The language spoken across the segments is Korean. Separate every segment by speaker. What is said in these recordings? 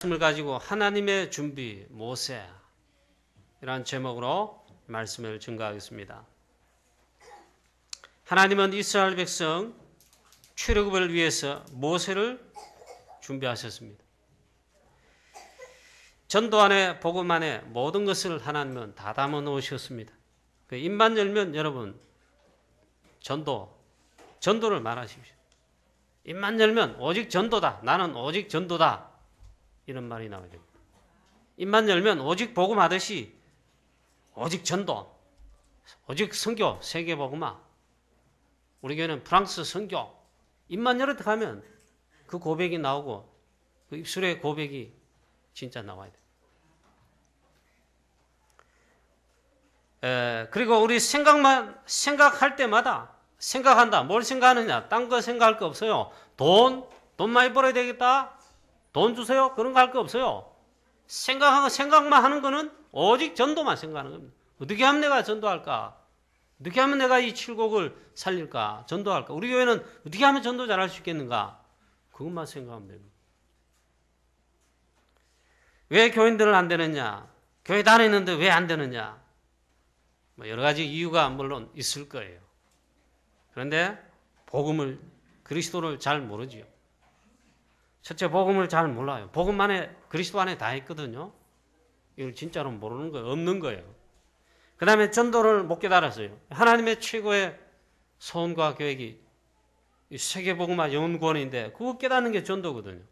Speaker 1: 말씀을 가지고 하나님의 준비, 모세 이라는 제목으로 말씀을 증거하겠습니다. 하나님은 이스라엘 백성 출애굽을 위해서 모세를 준비하셨습니다. 전도 안에 복음 안에 모든 것을 하나님은 다 담아 놓으셨습니다. 그 입만 열면 여러분 전도를 말하십시오. 입만 열면 오직 전도다. 나는 오직 전도다. 이런 말이 나와야 됩니다. 입만 열면 오직 복음하듯이 오직 전도, 오직 선교, 세계 복음화. 우리 교회는 프랑스 선교. 입만 열었다 하면 그 고백이 나오고 그 입술의 고백이 진짜 나와야 돼요. 그리고 우리 생각할 때마다 생각한다. 뭘 생각하느냐? 딴 거 생각할 거 없어요. 돈 많이 벌어야 되겠다. 돈 주세요. 그런 거 할 거 없어요. 생각만 하는 거는 오직 전도만 생각하는 겁니다. 어떻게 하면 내가 전도할까? 어떻게 하면 내가 이 칠곡을 살릴까? 전도할까? 우리 교회는 어떻게 하면 전도 잘할 수 있겠는가? 그것만 생각하면 됩니다. 왜 교인들은 안 되느냐? 교회 다니는데 왜 안 되느냐? 여러 가지 이유가 물론 있을 거예요. 그런데 그리스도를 잘 모르지요. 첫째, 복음을 잘 몰라요. 복음 안에, 그리스도 안에 다 있거든요. 이걸 진짜로 모르는 거예요. 없는 거예요. 그 다음에 전도를 못 깨달았어요. 하나님의 최고의 소원과 계획이 세계 복음화 영혼 구원인데 그거 깨닫는 게 전도거든요.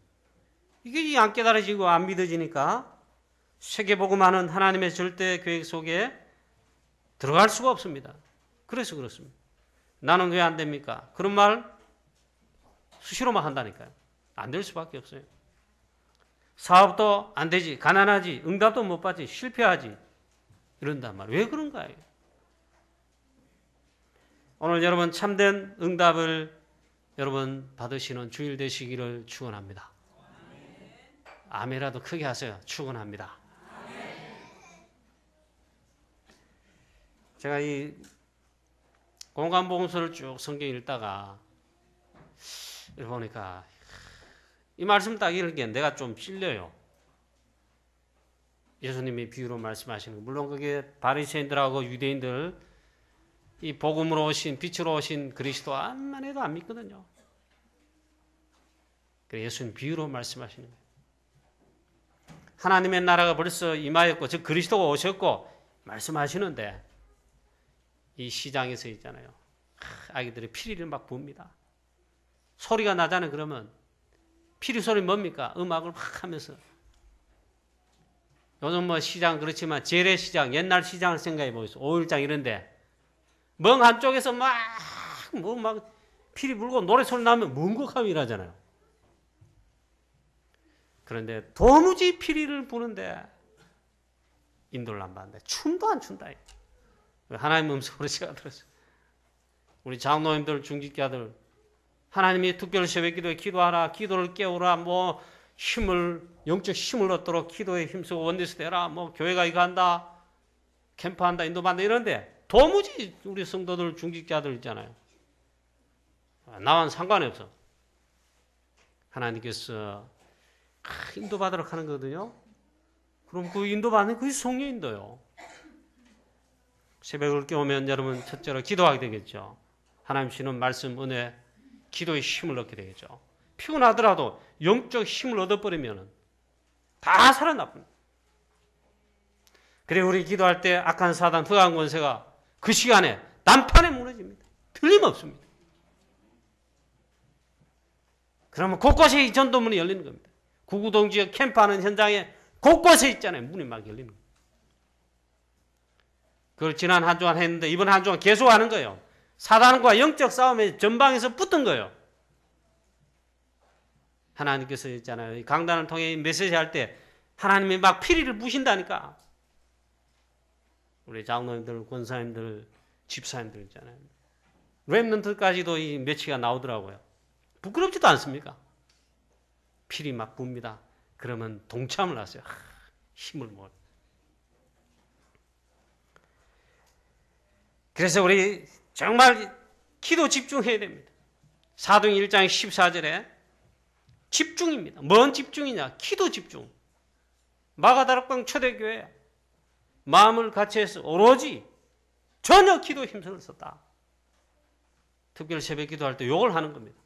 Speaker 1: 이게 안 깨달아지고 안 믿어지니까 세계 복음화는 하나님의 절대 계획 속에 들어갈 수가 없습니다. 그래서 그렇습니다. 나는 왜 안 됩니까? 그런 말 수시로만 한다니까요. 안 될 수밖에 없어요. 사업도 안 되지, 가난하지, 응답도 못 받지, 실패하지 이런단 말이에요. 왜 그런가요? 오늘 여러분 참된 응답을 여러분 받으시는 주일 되시기를 축원합니다. 아멘이라도 크게 하세요. 축원합니다. 제가 이 공간복음서를 쭉 성경 읽다가 보니까 이 말씀 딱 읽기에 내가 좀 찔려요. 예수님이 비유로 말씀하시는 거. 물론 그게 바리새인들하고 유대인들 이 복음으로 오신 빛으로 오신 그리스도 암만 해도 안 믿거든요. 그래서 예수님 비유로 말씀하시는 거예요. 하나님의 나라가 벌써 임하였고 즉 그리스도가 오셨고 말씀하시는데 이 시장에서 있잖아요. 아기들이 피리를 막 부읍니다. 소리가 나잖아요. 그러면 피리 소리 뭡니까? 음악을 막 하면서. 요즘 뭐 시장 그렇지만 재래시장, 옛날 시장을 생각해 보세요. 5일장 이런데 멍 한쪽에서 막 피리 불고 노래 소리 나면 멍곡하면 일하잖아요. 그런데 도무지 피리를 부는데 인도를 안 받는데 춤도 안 춘다. 하나님 음성으로 제가 들었어요. 우리 장로님들, 중직자들 하나님이 특별 새벽 기도에 기도하라, 기도를 깨우라, 영적 힘을 얻도록 기도에 힘쓰고 원리스 되라, 교회가 이거 한다, 캠프한다, 인도받는다 이런데 도무지 우리 성도들, 중직자들 있잖아요. 나와는 상관이 없어. 하나님께서 인도받으러 하는 거거든요. 그럼 그 인도받는 그게 성령 인도요. 새벽을 깨우면 여러분 첫째로 기도하게 되겠죠. 하나님 주시는 말씀, 은혜, 기도의 힘을 얻게 되겠죠. 피곤하더라도 영적 힘을 얻어버리면 다 살아납니다. 그래 우리 기도할 때 악한 사단, 흑암 권세가 그 시간에 단판에 무너집니다. 틀림없습니다. 그러면 곳곳에 이 전도문이 열리는 겁니다. 구구동지역 캠프하는 현장에 곳곳에 있잖아요. 문이 막 열리는 겁니다. 그걸 지난 한 주간 했는데 이번 한 주간 계속 하는 거예요. 사단과 영적 싸움에 전방에서 붙은 거예요. 하나님께서 있잖아요. 강단을 통해 메시지 할 때 하나님이 막 피리를 부신다니까. 우리 장로님들, 권사님들, 집사님들 있잖아요. 렘넌트까지도 이 매치가 나오더라고요. 부끄럽지도 않습니까? 피리 막 붑니다. 그러면 동참을 하세요. 힘을 모아. 그래서 우리 정말 기도 집중해야 됩니다. 사도행 1장 14절에 집중입니다. 뭔 집중이냐? 기도 집중. 마가다락방 초대교회 마음을 같이 해서 오로지 전혀 기도 힘을 썼다. 특별 새벽 기도할 때 욕을 하는 겁니다.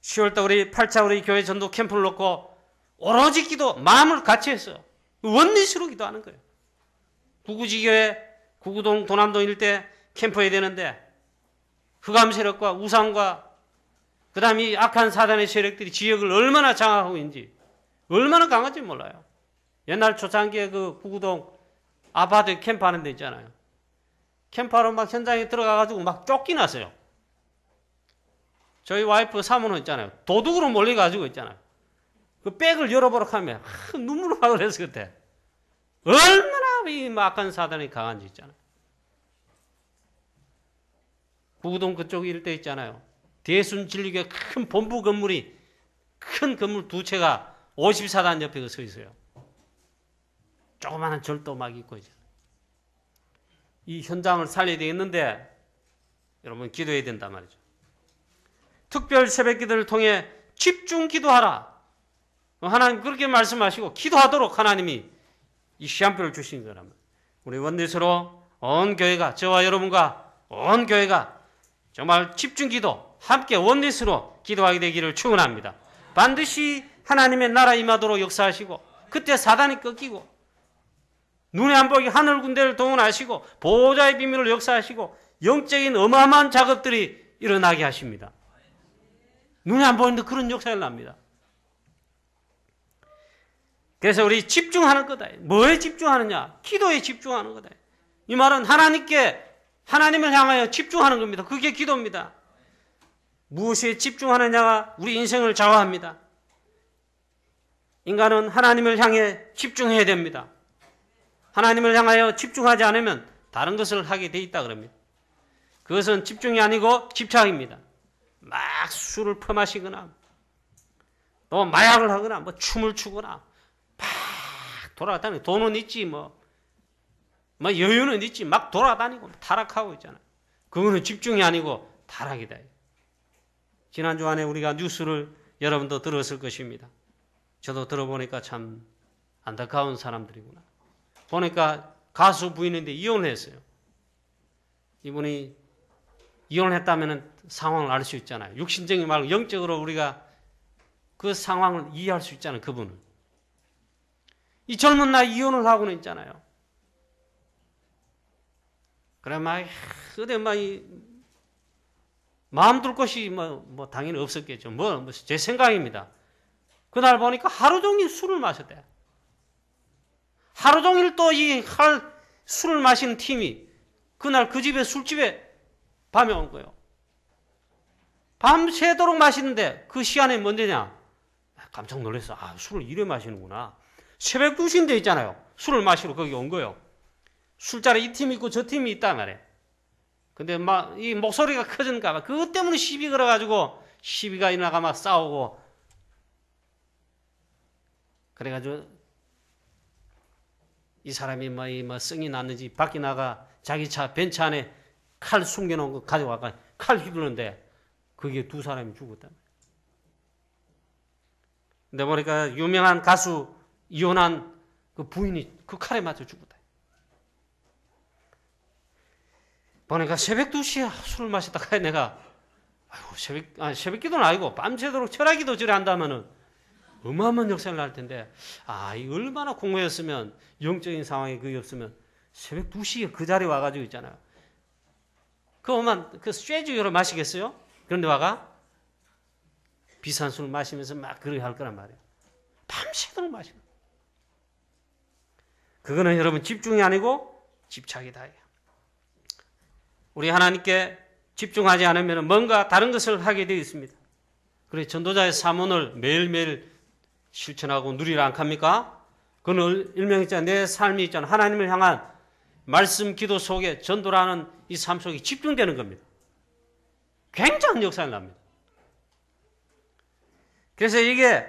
Speaker 1: 10월달 우리 8차 우리 교회 전도 캠프를 놓고 오로지 기도, 마음을 같이 해서 원리스로 기도하는 거예요. 구구지교회, 구구동, 도남동 일대 캠프해야 되는데 흑암 세력과 우상과 그 다음에 이 악한 사단의 세력들이 지역을 얼마나 장악하고 있는지 얼마나 강한지 몰라요. 옛날 초창기에 그 구구동 아파트 캠프하는 데 있잖아요. 캠프하러 막 현장에 들어가가지고 막 쫓겨났어요. 저희 와이프 사모는 있잖아요. 도둑으로 몰려가지고 있잖아요. 그 백을 열어보라고 하면 눈물을 막 그래서 그때 얼마나 이 악한 사단이 강한지 있잖아요. 구구동 그쪽 일대 있잖아요. 대순 진리교회 큰 본부 건물이 큰 건물 두 채가 54단 옆에 서 있어요. 조그마한 절도 막 있고 있잖아요. 이 현장을 살려야 되겠는데 여러분 기도해야 된단 말이죠. 특별 새벽 기도를 통해 집중 기도하라. 하나님 그렇게 말씀하시고 기도하도록 하나님이 이 시간표를 주신 거라면 우리 원리스로 온 교회가 저와 여러분과 온 교회가 정말 집중 기도 함께 원리스로 기도하게 되기를 축원합니다. 반드시 하나님의 나라 임하도록 역사하시고 그때 사단이 꺾이고 눈에 안 보이게 하늘 군대를 동원하시고 보호자의 비밀을 역사하시고 영적인 어마어마한 작업들이 일어나게 하십니다. 눈에 안 보이는데 그런 역사를 납니다. 그래서 우리 집중하는 거다. 뭐에 집중하느냐? 기도에 집중하는 거다. 이 말은 하나님을 향하여 집중하는 겁니다. 그게 기도입니다. 무엇에 집중하느냐가 우리 인생을 좌우합니다. 인간은 하나님을 향해 집중해야 됩니다. 하나님을 향하여 집중하지 않으면 다른 것을 하게 돼 있다 그럽니다. 그것은 집중이 아니고 집착입니다. 막 술을 퍼마시거나 또 마약을 하거나 뭐 춤을 추거나 막 돌아다니고 돈은 있지 뭐 여유는 있지 막 돌아다니고 타락하고 있잖아요. 그거는 집중이 아니고 타락이다. 지난주 안에 우리가 뉴스를 여러분도 들었을 것입니다. 저도 들어보니까 참 안타까운 사람들이구나. 보니까 가수 부인인데 이혼을 했어요. 이분이 이혼을 했다면 상황을 알 수 있잖아요. 육신적인 말고 영적으로 우리가 그 상황을 이해할 수 있잖아요. 그분은. 이 젊은 나이 이혼을 하고는 있잖아요. 그래 막 어디 막 마음 둘 곳이 뭐 당연히 없었겠죠. 제 생각입니다. 그날 보니까 하루 종일 술을 마셨대. 하루 종일 또 술을 마시는 팀이 그날 그 집에 술집에 밤에 온 거예요. 밤새도록 마시는데 그 시간에 뭔데냐? 깜짝 놀랐어. 술을 이래 마시는구나. 새벽 2시인데 있잖아요. 술을 마시러 거기 온 거예요. 술자리 이 팀이 있고 저 팀이 있단 말이에요. 근데 막 이 목소리가 커지는가 봐. 그것 때문에 시비 걸어가지고 시비가 일어나가 막 싸우고 그래가지고 이 사람이 뭐 성이 났는지 밖에 나가 자기 차 벤츠 안에 칼 숨겨놓은 거 가져와가 칼 휘두르는데 그게 두 사람이 죽었다. 근데 보니까 유명한 가수 이혼한 그 부인이 그 칼에 맞아 죽었다. 보니까 새벽 2시에 술을 마시다가 내가 새벽 기도는 아니고 밤새도록 철학기도 저래 한다면은 어마어마한 역사를 날 텐데 이 얼마나 공허했으면 영적인 상황이 그게 없으면 새벽 2시에 그 자리에 와가지고 있잖아요. 그 쇠주유를 마시겠어요? 그런데 와가 비싼 술을 마시면서 막 그렇게 할 거란 말이에요. 밤새도록 마시고. 그거는 여러분 집중이 아니고 집착이다. 우리 하나님께 집중하지 않으면 뭔가 다른 것을 하게 되어 있습니다. 그래서 전도자의 사문을 매일매일 실천하고 누리라 않습니까? 그건 일명 있잖아요. 내 삶이 있잖아요. 하나님을 향한 말씀 기도 속에 전도라는 이 삶 속에 집중되는 겁니다. 굉장한 역사를 납니다. 그래서 이게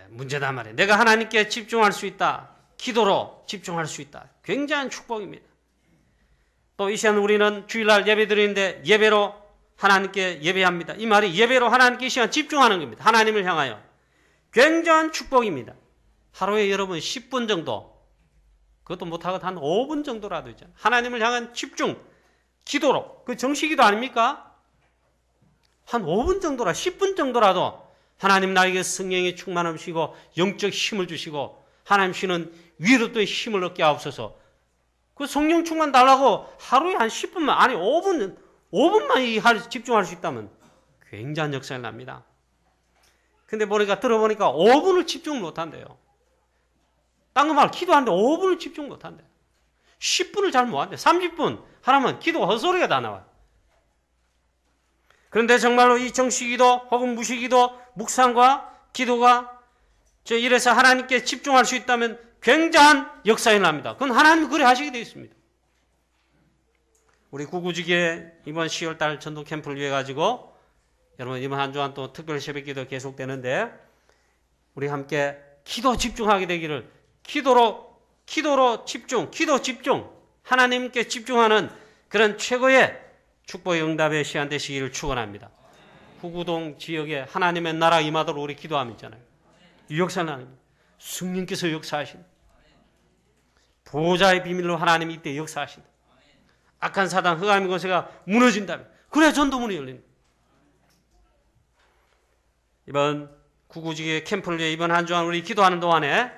Speaker 1: 문제다 말이에요. 내가 하나님께 집중할 수 있다. 기도로 집중할 수 있다. 굉장한 축복입니다. 또 이 시간 우리는 주일날 예배 드리는데 예배로 하나님께 예배합니다. 이 말이 예배로 하나님께 이 시간 집중하는 겁니다. 하나님을 향하여. 굉장한 축복입니다. 하루에 여러분 10분 정도, 그것도 못하고 한 5분 정도라도 있잖아요. 하나님을 향한 집중, 기도로, 그 정식기도 아닙니까? 한 5분 정도라, 10분 정도라도 하나님 나에게 성령의 충만함 주시고 영적 힘을 주시고 하나님 주시는 위로도의 힘을 얻게 하옵소서. 그 성령 충만 달라고 하루에 한 10분만, 아니 5분만 집중할 수 있다면 굉장한 역사를 납니다. 근데 들어보니까 5분을 집중 못 한대요. 딴 거 말 기도하는데 5분을 집중 못 한대요. 10분을 잘 못 한대요. 30분 하라면 기도 헛소리가 다 나와요. 그런데 정말로 이 정식기도 혹은 무식기도, 묵상과 기도가 이래서 하나님께 집중할 수 있다면 굉장한 역사가 납니다. 그건 하나님이 그래 하시게 되어 있습니다. 우리 구구지기에 이번 10월달 전도 캠프를 위해 가지고 여러분 이번 한 주간 또 특별 새벽기도 계속되는데 우리 함께 기도 집중하게 되기를, 기도로 집중, 기도 집중, 하나님께 집중하는 그런 최고의 축복의 응답의 시간 되시기를 축원합니다. 구구동 지역에 하나님의 나라 임하도록 우리 기도하면 있잖아요. 이 역사는 아닙니다. 성령께서 역사하신다. 보호자의 비밀로 하나님이 이때 역사하신다. 악한 사단 흑암의 권세가 무너진다면 그래야 전도문이 열린다. 이번 구구지기의 캠프를 위해 이번 한 주간 우리 기도하는 동안에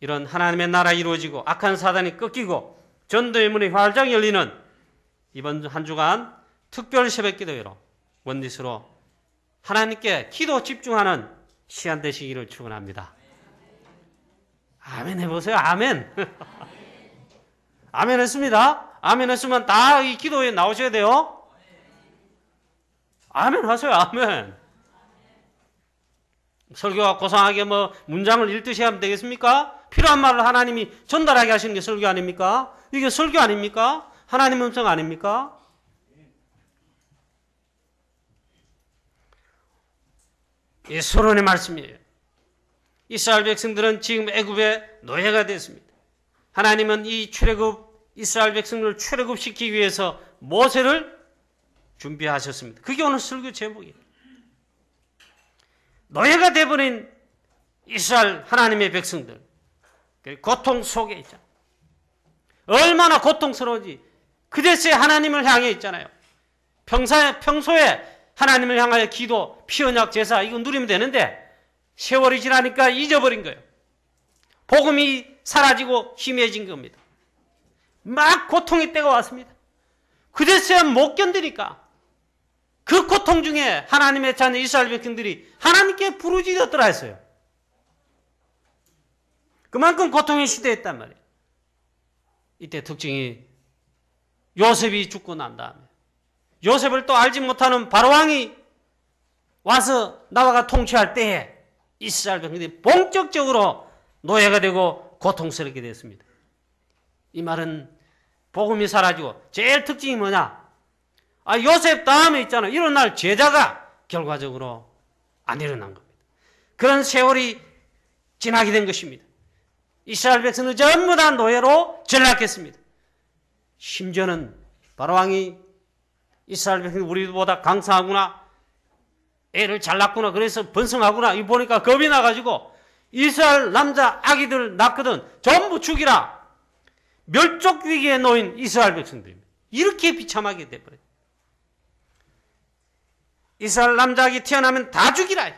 Speaker 1: 이런 하나님의 나라 이루어지고 악한 사단이 꺾이고 전도의 문이 활짝 열리는 이번 한 주간 특별 새벽 기도회로 원리스로 하나님께 기도 집중하는 시간 되시기를 축원합니다. 아멘 해보세요. 아멘. 아멘 했습니다. 아멘 했으면 다 이 기도에 나오셔야 돼요. 아멘 하세요. 아멘. 설교가 고상하게 문장을 읽듯이 하면 되겠습니까? 필요한 말을 하나님이 전달하게 하시는 게 설교 아닙니까? 이게 설교 아닙니까? 하나님 음성 아닙니까? 이 서론의 말씀이에요. 이스라엘 백성들은 지금 애굽의 노예가 됐습니다. 하나님은 이 이스라엘 백성들을 출애굽시키기 위해서 모세를 준비하셨습니다. 그게 오늘 설교 제목이에요. 노예가 되어버린 이스라엘 하나님의 백성들, 고통 속에 있잖아요. 얼마나 고통스러운지 그제서야 하나님을 향해 있잖아요. 평소에 하나님을 향하여 기도, 피언약, 제사 이거 누리면 되는데 세월이 지나니까 잊어버린 거예요. 복음이 사라지고 희미해진 겁니다. 막 고통의 때가 왔습니다. 그제서야 못 견디니까 그 고통 중에 하나님의 자녀 이스라엘 백성들이 하나님께 부르짖었더라 했어요. 그만큼 고통의 시대였단 말이에요. 이때 특징이 요셉이 죽고 난 다음에 요셉을 또 알지 못하는 바로왕이 와서 나라가 통치할 때에 이스라엘 백성들이 본격적으로 노예가 되고 고통스럽게 됐습니다. 이 말은 복음이 사라지고 제일 특징이 뭐냐? 요셉 다음에 있잖아요. 일어날 제자가 결과적으로 안 일어난 겁니다. 그런 세월이 지나게 된 것입니다. 이스라엘 백성은 전부 다 노예로 전락했습니다. 심지어는 바로왕이 이스라엘 백성이 우리보다 강성하구나, 애를 잘 낳구나, 그래서 번성하구나, 이거 보니까 겁이 나가지고 이스라엘 남자 아기들 낳거든 전부 죽이라, 멸족 위기에 놓인 이스라엘 백성들입니다. 이렇게 비참하게 돼버려요. 이스라엘 남자 아기 태어나면 다 죽이라.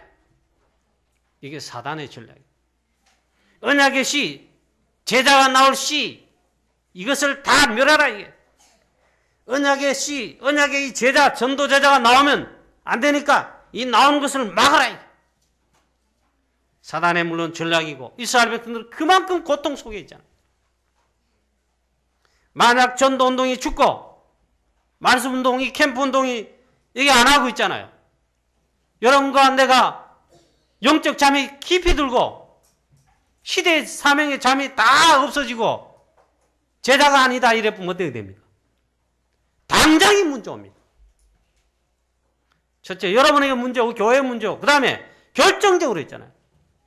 Speaker 1: 이게 사단의 전략이에요. 언약의 씨, 제자가 나올 씨, 이것을 다 멸하라. 이게 언약의 씨, 언약의 이 제자, 전도 제자가 나오면 안 되니까 이 나오는 것을 막아라. 이게 사단의 물론 전략이고 이스라엘 백성들은 그만큼 고통 속에 있잖아요. 만약 전도운동이 죽고 말씀운동이, 캠프운동이 이게 안 하고 있잖아요. 여러분과 내가 영적 잠이 깊이 들고 시대의 사명의 잠이 다 없어지고 제자가 아니다 이래보면 어떻게 됩니까? 당장이 문제 옵니다. 첫째, 여러분에게 문제 오고 교회에 문제 오고 그 다음에 결정적으로 있잖아요.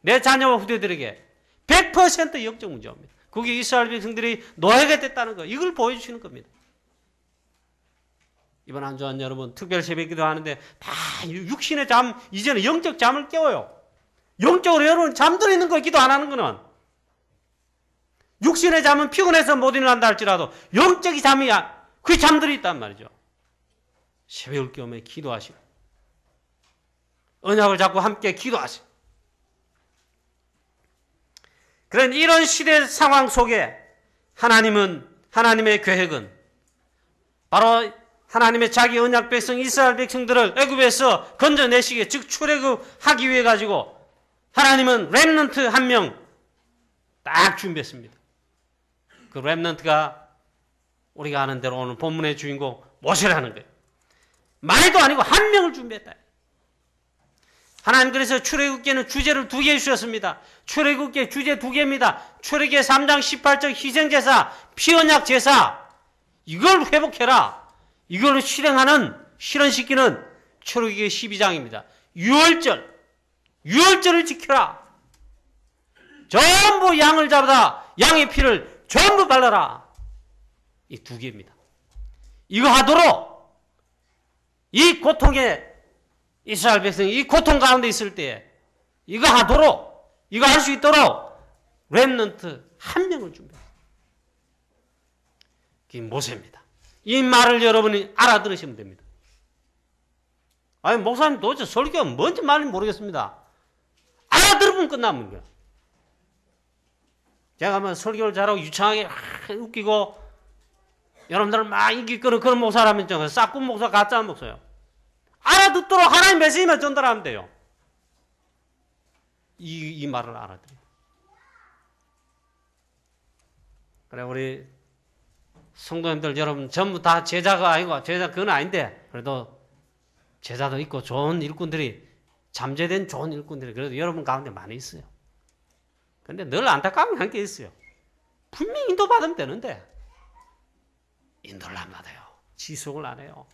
Speaker 1: 내 자녀와 후대들에게 100% 영적 문제 옵니다. 그게 이스라엘 백성들이 노예가 됐다는 거, 이걸 보여주시는 겁니다. 이번 한 주간 여러분 특별 새벽기도 하는데 다 육신의 잠, 이제는 영적 잠을 깨워요. 영적으로 여러분 잠들어 있는 거 기도 안 하는 거는 육신의 잠은 피곤해서 못 일어난다 할지라도 영적인 잠이 그게 잠들어 있단 말이죠. 새벽을 깨우며 기도하시고 언약을 잡고 함께 기도하시고 그런 이런 시대 상황 속에 하나님의 계획은 바로 하나님의 자기 언약 백성 이스라엘 백성들을 애굽에서 건져내시기에 즉 출애굽하기 위해 가지고 하나님은 렘넌트 한 명 딱 준비했습니다. 그 렘넌트가 우리가 아는 대로 오늘 본문의 주인공 모세라는 거예요. 많이도 아니고 한 명을 준비했다. 하나님 그래서 출애굽기에는 주제를 2개 주셨습니다. 출애굽기의 주제 2개입니다. 출애굽기 3장 18절 희생제사, 피언약 제사 이걸 회복해라. 이걸 실현시키는 출애굽기 12장입니다. 유월절을 지켜라. 전부 양을 잡아다 양의 피를 전부 발라라. 이 2개입니다. 이거 하도록 이 고통에 이스라엘 백성이 이 고통 가운데 있을 때 이거 하도록 이거 할 수 있도록 렘넌트 한 명을 준비했어요. 그게 모세입니다. 이 말을 여러분이 알아들으시면 됩니다. 아니 목사님 도대체 설교가 뭔지 말인지 모르겠습니다. 알아들으면 끝나는 거예요. 제가 뭐 설교를 잘하고 유창하게 웃기고 여러분들을 막 인기 끄는 그런 목사라면 좀 싹군 목사 가짜 목사예요. 알아듣도록 하나님 메시지만 전달하면 돼요. 이 말을 알아들어요. 그래 우리 성도님들 여러분 전부 다 제자가 아니고 제자 그건 아닌데 그래도 제자도 있고 좋은 일꾼들이 잠재된 좋은 일꾼들이 그래도 여러분 가운데 많이 있어요. 근데 늘 안타까운 게 있어요. 분명히 인도받으면 되는데 인도를 안 받아요. 지속을 안 해요.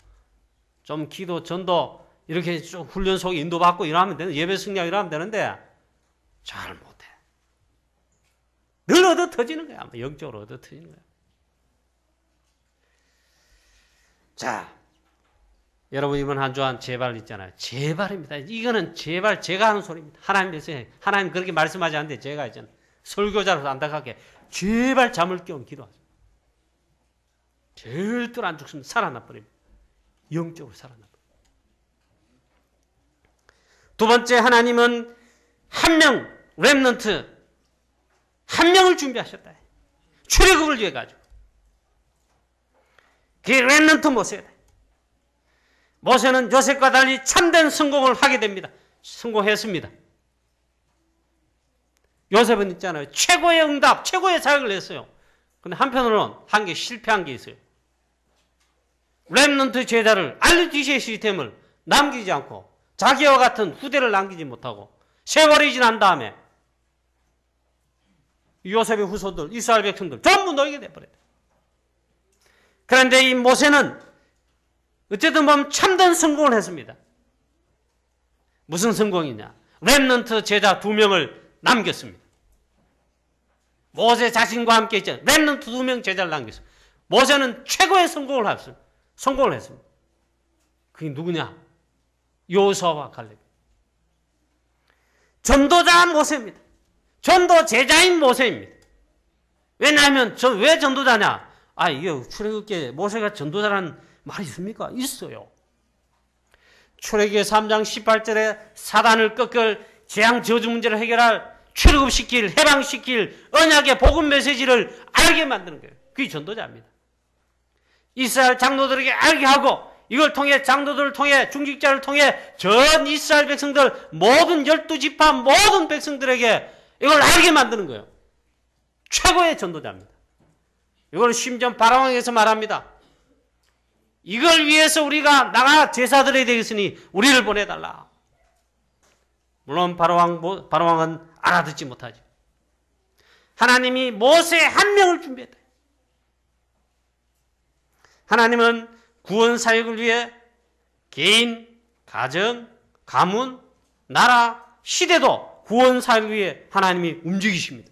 Speaker 1: 좀 기도, 전도 이렇게 좀 훈련 속에 인도받고 일하면 되는 예배 승리하고 일하면 되는데 잘 못해. 늘 얻어 터지는 거야. 영적으로 얻어 터지는 거야. 자, 여러분 이번 한 주간 제발 있잖아요. 제발입니다. 이거는 제발 제가 하는 소리입니다. 하나님 그렇게 말씀하지 않는데 제가 있잖아요. 설교자로서 안타깝게 제발 잠을 깨우면 기도하세요. 절대로 안 죽습니다. 살아나 버립니다. 영적으로 살아나 버립니다. 두 번째 하나님은 한 명, 렘넌트 한 명을 준비하셨다. 출애굽을 위해 가지고. 그게 렘넌트 모세다. 모세는 요셉과 달리 참된 성공을 하게 됩니다. 성공했습니다. 요셉은 있잖아요. 최고의 응답, 최고의 사역을 했어요. 근데 한편으로는 한 개 실패한 게 있어요. 렘넌트 제자를 알리티시의 시스템을 남기지 않고 자기와 같은 후대를 남기지 못하고 세월이 지난 다음에 요셉의 후손들, 이스라엘 백성들 전부 놓이게 돼버렸다. 그런데 이 모세는 어쨌든 보면 참된 성공을 했습니다. 무슨 성공이냐? 렘넌트 제자 2명을 남겼습니다. 모세 자신과 함께 있잖아요. 렘넌트 2명 제자를 남겼어요. 모세는 최고의 성공을 했습니다. 그게 누구냐? 여호수아와 칼렙. 전도자 모세입니다. 전도 제자인 모세입니다. 왜냐하면 왜 전도자냐? 이게 출애굽기에 모세가 전도자라는 말이 있습니까? 있어요. 출애굽기 3장 18절에 사단을 꺾을 재앙 저주 문제를 해결할 출애굽시킬, 해방시킬 언약의 복음 메시지를 알게 만드는 거예요. 그게 전도자입니다. 이스라엘 장로들에게 알게 하고 이걸 통해 장로들을 통해 중직자를 통해 전 이스라엘 백성들 모든 12지파 모든 백성들에게 이걸 알게 만드는 거예요. 최고의 전도자입니다. 이걸 심지어 바라왕에서 말합니다. 이걸 위해서 우리가 나가 제사드려야 되겠으니 우리를 보내달라. 물론 바로왕은 알아듣지 못하죠. 하나님이 모세 한 명을 준비했다. 하나님은 구원 사역을 위해 개인, 가정, 가문, 나라, 시대도 구원 사역을 위해 하나님이 움직이십니다.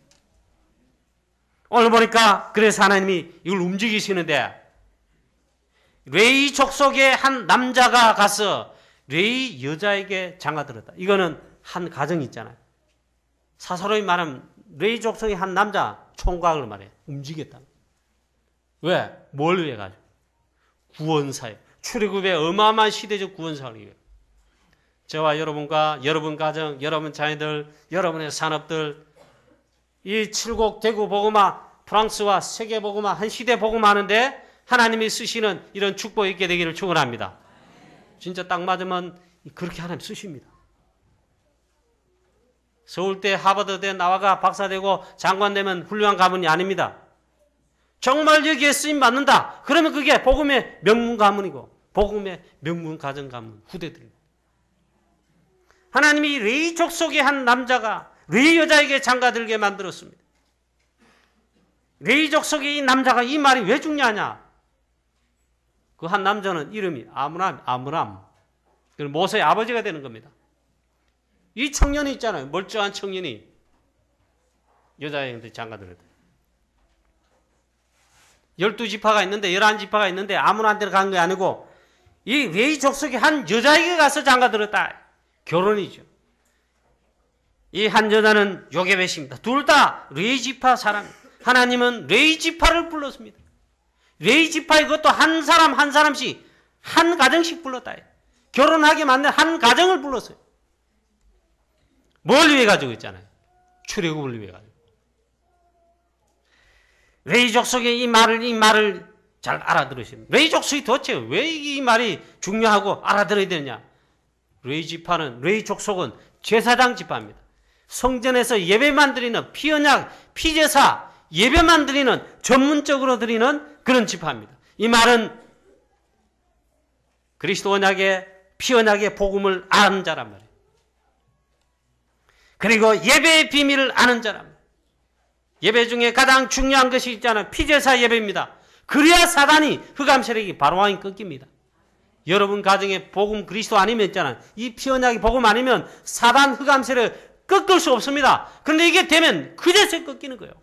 Speaker 1: 오늘 보니까 그래서 하나님이 이걸 움직이시는데 레위 족속의 한 남자가 가서 레위 여자에게 장가들었다. 이거는 한 가정이 있잖아요. 사사로이 말하면 레위 족속의 한 남자 총각을 말해 움직였다. 왜? 뭘 위해 가지고? 구원사역. 출애굽의 어마어마한 시대적 구원사역을 위해. 저와 여러분과 여러분 가정, 여러분 자녀들, 여러분의 산업들, 이 칠곡 대구 복음화, 프랑스와 세계 복음화, 한 시대 복음화하는데 하나님이 쓰시는 이런 축복이 있게 되기를 축원합니다. 진짜 딱 맞으면 그렇게 하나님 쓰십니다. 서울대, 하버드대 나와가 박사되고 장관되면 훌륭한 가문이 아닙니다. 정말 여기에 쓰임 받는다. 그러면 그게 복음의 명문 가문이고 복음의 명문 가정 가문 후대들입니다. 하나님이 레위 족속의 한 남자가 레위 여자에게 장가들게 만들었습니다. 레위 족속의 이 남자가 이 말이 왜 중요하냐? 그 한 남자는 이름이 아므람. 그 모세의 아버지가 되는 겁니다. 이 청년이 있잖아요. 멀쩡한 청년이 여자애한테 장가들었다. 12지파가 있는데 11지파가 있는데 아무나한테나 간 게 아니고 이 레위 족속의 한 여자에게 가서 장가들었다. 결혼이죠. 이 한 여자는 요게벳입니다. 둘 다 레위 지파 사람. 하나님은 레위 지파를 불렀습니다. 레위 지파 이것도 한 사람 한 사람씩 한 가정씩 불렀다. 결혼하게 만든 한 가정을 불렀어요. 뭘 위해 가지고 있잖아요. 출애굽을 위해 가지고. 레위 족속의 이 말을 잘 알아들으시면 레위 족속이 도대체 왜 이 말이 중요하고 알아들어야 되느냐? 레위 지파는 레위 족속은 제사장 지파입니다. 성전에서 예배만 드리는 피언약, 피제사 예배만 드리는 전문적으로 드리는 그런 지파입니다. 이 말은 그리스도 언약의 피언약의 복음을 아는 자란 말이에요. 그리고 예배의 비밀을 아는 자란 말이에요. 예배 중에 가장 중요한 것이 있잖아요. 피제사 예배입니다. 그래야 사단이 흑암 세력이 바로왕이 꺾입니다. 여러분 가정에 복음 그리스도 아니면 있잖아요. 이 피언약이 복음 아니면 사단 흑암 세력 꺾을 수 없습니다. 그런데 이게 되면 그제서 꺾이는 거예요.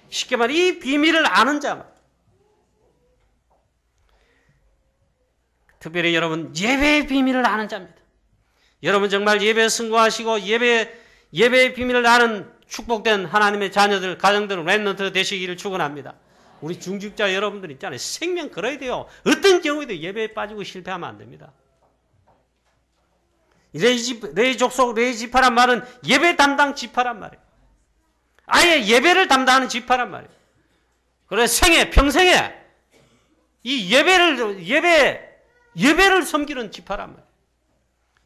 Speaker 1: 쉽게 말해 이 비밀을 아는 자. 특별히 여러분 예배의 비밀을 아는 자입니다. 여러분 정말 예배에 승고하시고 예배의 비밀을 아는 축복된 하나님의 자녀들, 가정들, 렘넌트 되시기를 축원합니다. 우리 중직자 여러분들 있잖아요. 생명 걸어야 돼요. 어떤 경우에도 예배에 빠지고 실패하면 안 됩니다. 레위 족속, 레위 지파란 말은 예배 담당 지파란 말이에요. 아예 예배를 담당하는 지파란 말이에요. 그래서 평생에 이 예배를 섬기는 지파란 말이에요.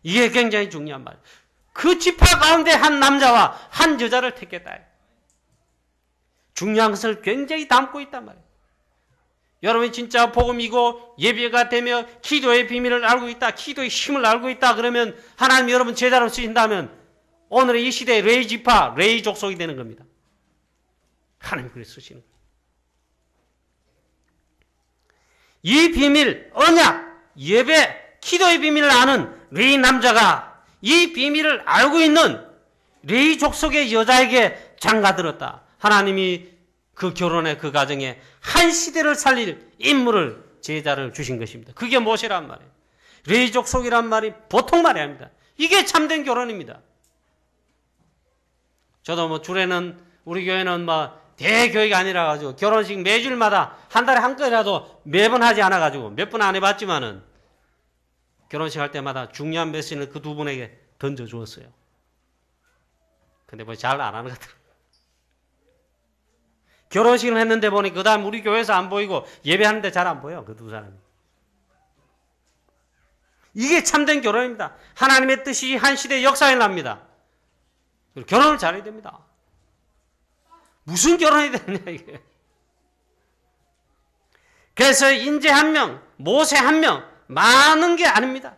Speaker 1: 이게 굉장히 중요한 말이에요. 그 지파 가운데 한 남자와 한 여자를 택했다. 중요한 것을 굉장히 담고 있단 말이에요. 여러분이 진짜 복음이고 예배가 되며 기도의 비밀을 알고 있다, 기도의 힘을 알고 있다 그러면 하나님 여러분 제자로 쓰신다면 오늘의 이 시대의 레위 지파, 레위 족속이 되는 겁니다. 하나님 그렇게 쓰시는 거예요. 이 비밀, 언약, 예배, 기도의 비밀을 아는 레위 남자가 이 비밀을 알고 있는 레위 족속의 여자에게 장가들었다. 하나님이 그 결혼에 그 가정에 한 시대를 살릴 인물을 제자를 주신 것입니다. 그게 모세란 말이에요. 레위 족속이란 말이 보통 말이 아닙니다. 이게 참된 결혼입니다. 저도 주례는 우리 교회는 대교회가 아니라 가지고 결혼식 매주일마다 한 달에 한 건이라도 매번 하지 않아 가지고 몇 번 안 해봤지만은 결혼식 할 때마다 중요한 메시지를 그 두 분에게 던져 주었어요. 근데 잘 안 하는 것 같아요. 결혼식을 했는데 보니 그 다음 우리 교회에서 안 보이고 예배하는데 잘 안 보여. 그 두 사람이. 이게 참된 결혼입니다. 하나님의 뜻이 한 시대의 역사에 납니다. 결혼을 잘해야 됩니다. 무슨 결혼이 되느냐 이게. 그래서 인재 한 명, 모세 한 명, 많은 게 아닙니다.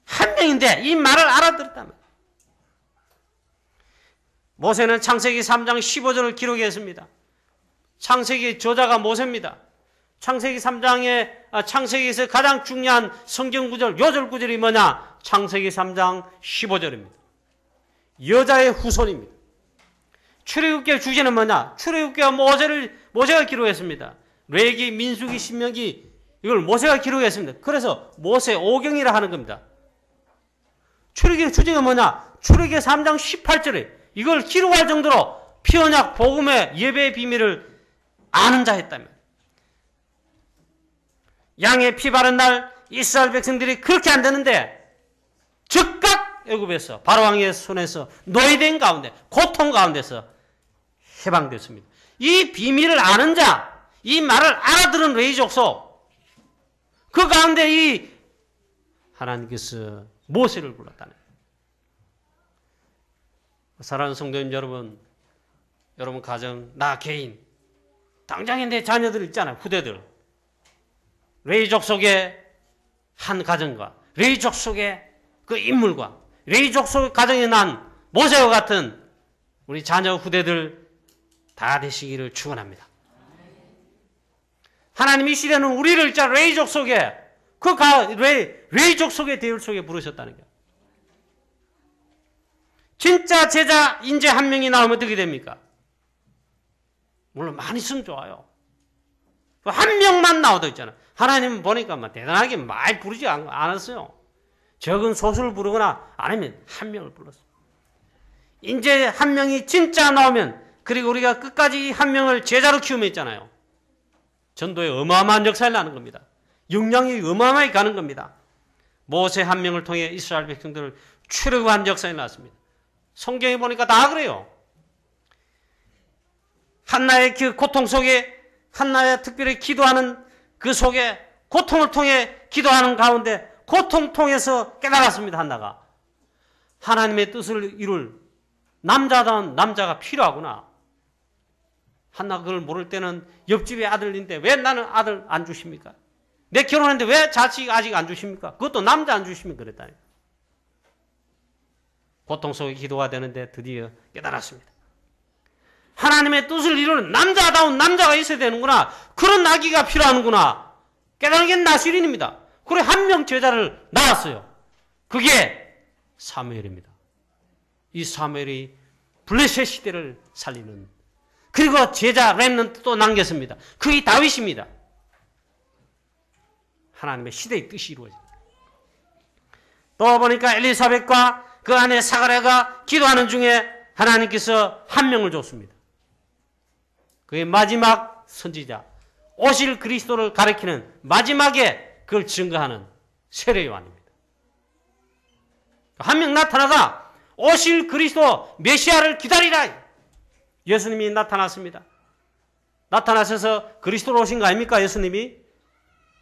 Speaker 1: 한 명인데 이 말을 알아들었다면. 모세는 창세기 3장 15절을 기록했습니다. 창세기 저자가 모세입니다. 창세기 3장에 창세기에서 가장 중요한 성경 구절, 요절 구절이 뭐냐? 창세기 3장 15절입니다. 여자의 후손입니다. 출애굽기의 주제는 뭐냐? 출애굽기와 모세가 기록했습니다. 레기, 민수기, 신명기 이걸 모세가 기록했습니다. 그래서 모세 오경이라 하는 겁니다. 출애굽기의 주제가 뭐냐? 출애굽기 3장 18절에 이걸 기록할 정도로 피언약 복음의 예배의 비밀을 아는 자였다면, 양의 피 바른 날 이스라엘 백성들이 그렇게 안 되는데 즉각 애굽에서 바로왕의 손에서 노예된 가운데 고통 가운데서 해방됐습니다. 이 비밀을 아는 자, 이 말을 알아들은 레위 족속, 그 가운데 이 하나님께서 모세를 불렀다는 거예요. 사랑하는 성도님 여러분, 여러분 가정, 나 개인, 당장에 내 자녀들 있잖아요. 후대들. 레위 족속의 한 가정과 레위 족속의 그 인물과 레위 족속 가정에 난 모세와 같은 우리 자녀 후대들 다 되시기를 축원합니다. 하나님이 이 시대는 우리를 자 레위 족속의 레위 족속의 대열 속에 부르셨다는 거예요. 진짜 제자 인재 한 명이 나오면 어떻게 됩니까? 물론 많이 있으면 좋아요. 한 명만 나오도 있잖아요. 하나님은 보니까 막 대단하게 많이 부르지 않았어요. 적은 소수를 부르거나 아니면 한 명을 불렀어요. 인재 한 명이 진짜 나오면, 그리고 우리가 끝까지 한 명을 제자로 키우면 있잖아요. 전도에 어마어마한 역사를 나는 겁니다. 역량이 어마어마하게 가는 겁니다. 모세 한 명을 통해 이스라엘 백성들을 출애굽한 역사가 나왔습니다. 성경에 보니까 다 그래요. 한나의 그 고통 속에, 한나의 특별히 기도하는 그 속에, 고통을 통해 기도하는 가운데 고통 통해서 깨달았습니다. 한나가 하나님의 뜻을 이룰 남자다운 남자가 필요하구나. 한나가 그걸 모를 때는 옆집에 아들인데 왜 나는 아들 안 주십니까? 내 결혼했는데 왜 자식 아직 안 주십니까? 그것도 남자 안 주십니까? 그랬다니. 고통 속에 기도가 되는데 드디어 깨달았습니다. 하나님의 뜻을 이루는 남자다운 남자가 있어야 되는구나. 그런 아기가 필요하는구나. 깨달은 게 나시린입니다. 그래 한 명 제자를 낳았어요. 그게 사무엘입니다. 이 사무엘이 블레셋 시대를 살리는, 그리고 제자 렘넌트 또 남겼습니다. 그게 다윗입니다. 하나님의 시대의 뜻이 이루어집니다. 또 보니까 엘리사벳과 그 안에 사가랴가 기도하는 중에 하나님께서 한 명을 줬습니다. 그의 마지막 선지자, 오실 그리스도를 가리키는 마지막에 그걸 증거하는 세례 요한입니다. 한 명 나타나가 오실 그리스도 메시아를 기다리라. 예수님이 나타났습니다. 나타나셔서 그리스도로 오신 거 아닙니까? 예수님이